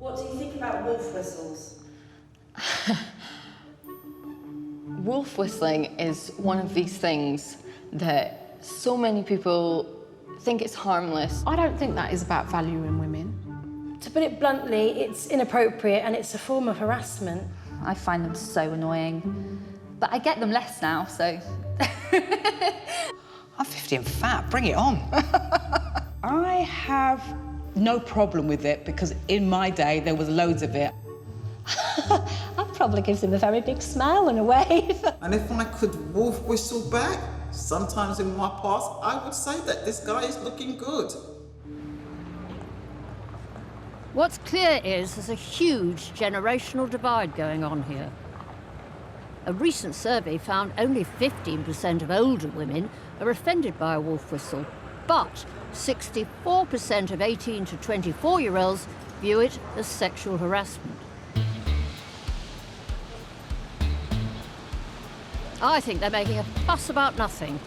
What do you think about wolf whistles? Wolf whistling is one of these things that so many people think it's harmless. I don't think that is about valuing women. To put it bluntly, it's inappropriate and it's a form of harassment. I find them so annoying, but I get them less now, so. I'm 50 and fat, bring it on. I have no problem with it because in my day there was loads of it. That probably gives him a very big smile and a wave. And if I could wolf whistle back, sometimes in my past, I would say that this guy is looking good. What's clear is there's a huge generational divide going on here. A recent survey found only 15% of older women are offended by a wolf whistle, but 64% of 18 to 24-year-olds view it as sexual harassment. I think they're making a fuss about nothing.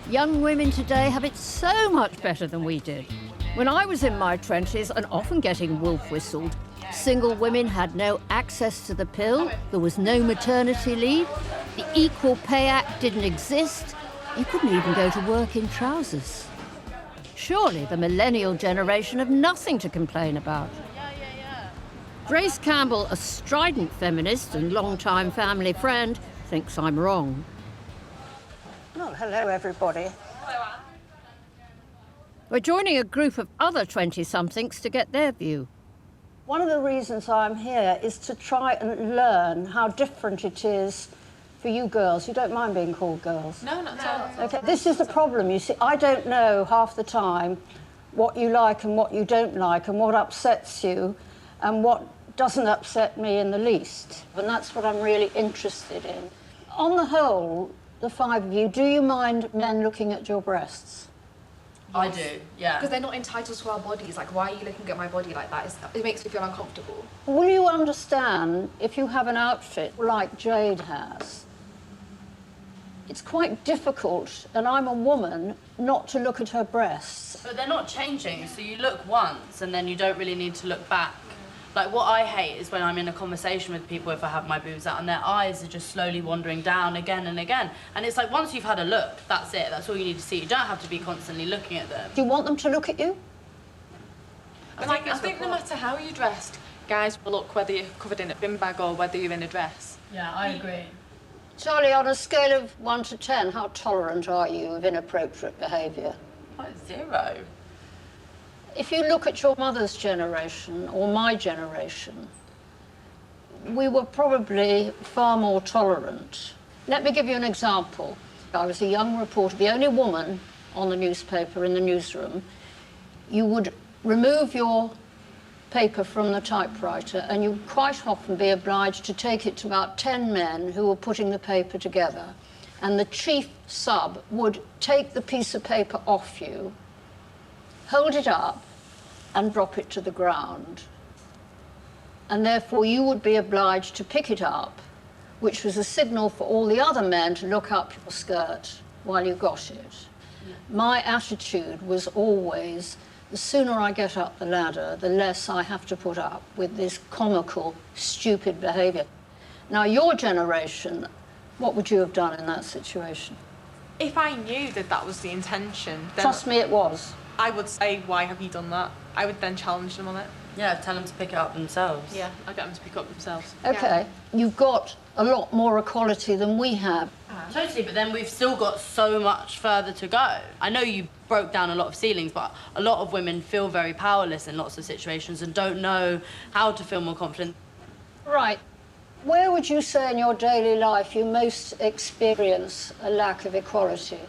Young women today have it so much better than we did. When I was in my 20s and often getting wolf whistled, single women had no access to the pill, there was no maternity leave, the Equal Pay Act didn't exist, you couldn't even go to work in trousers. Surely the millennial generation have nothing to complain about. Grace Campbell, a strident feminist and long-time family friend, thinks I'm wrong. Well, hello, everybody. We're joining a group of other 20-somethings to get their view. One of the reasons I'm here is to try and learn how different it is for you girls. You don't mind being called girls? No, not at all. Okay, this is the problem, you see. I don't know half the time what you like and what you don't like and what upsets you and what doesn't upset me in the least. And that's what I'm really interested in. On the whole, the five of you, do you mind men looking at your breasts? I do, yeah. Because they're not entitled to our bodies. Like, why are you looking at my body like that? It makes me feel uncomfortable. Will you understand if you have an outfit like Jade has? It's quite difficult, and I'm a woman, not to look at her breasts. But they're not changing, so you look once and then you don't really need to look back. Like, what I hate is when I'm in a conversation with people, if I have my boobs out, and their eyes are just slowly wandering down again and again. And it's like, once you've had a look, that's it. That's all you need to see. You don't have to be constantly looking at them. Do you want them to look at you? I think no matter how you're dressed, guys will look whether you're covered in a bin bag or whether you're in a dress. Yeah, I agree. Charlie, on a scale of 1 to 10, how tolerant are you of inappropriate behaviour? Like 0. If you look at your mother's generation or my generation, we were probably far more tolerant. Let me give you an example. I was a young reporter, the only woman on the newspaper in the newsroom. You would remove your paper from the typewriter and you'd quite often be obliged to take it to about 10 men who were putting the paper together. And the chief sub would take the piece of paper off you, hold it up and drop it to the ground. And therefore you would be obliged to pick it up, which was a signal for all the other men to look up your skirt while you got it. Yeah. My attitude was always, the sooner I get up the ladder, the less I have to put up with this comical, stupid behaviour. Now, your generation, what would you have done in that situation? If I knew that that was the intention, then... Trust me, it was. I would say, why have you done that? I would then challenge them on it. Yeah, tell them to pick it up themselves. Yeah, I'd get them to pick up themselves. OK, you've got a lot more equality than we have. Totally, but then we've still got so much further to go. I know you broke down a lot of ceilings, but a lot of women feel very powerless in lots of situations and don't know how to feel more confident. Right. Where would you say in your daily life you most experience a lack of equality?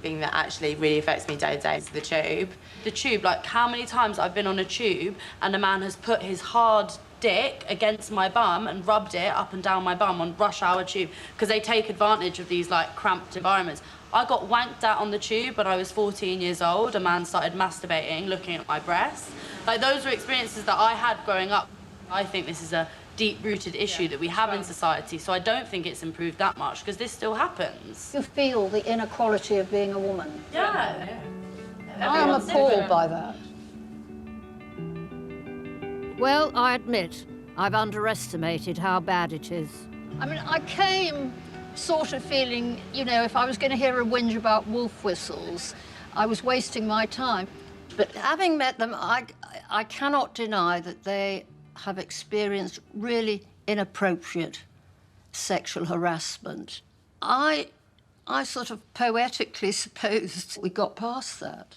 Thing that actually really affects me day to day is the tube. The tube, like how many times I've been on a tube and a man has put his hard dick against my bum and rubbed it up and down my bum on rush hour tube because they take advantage of these like cramped environments. I got wanked at on the tube when I was 14 years old. A man started masturbating, looking at my breasts. Like those were experiences that I had growing up. I think this is a deep-rooted issue that we have in society, so I don't think it's improved that much because this still happens. You feel the inequality of being a woman? Yeah. I am appalled by that. Well, I admit, I've underestimated how bad it is. I mean, I came sort of feeling, you know, if I was going to hear a whinge about wolf whistles, I was wasting my time. But having met them, I cannot deny that they have experienced really inappropriate sexual harassment. I sort of poetically supposed we got past that.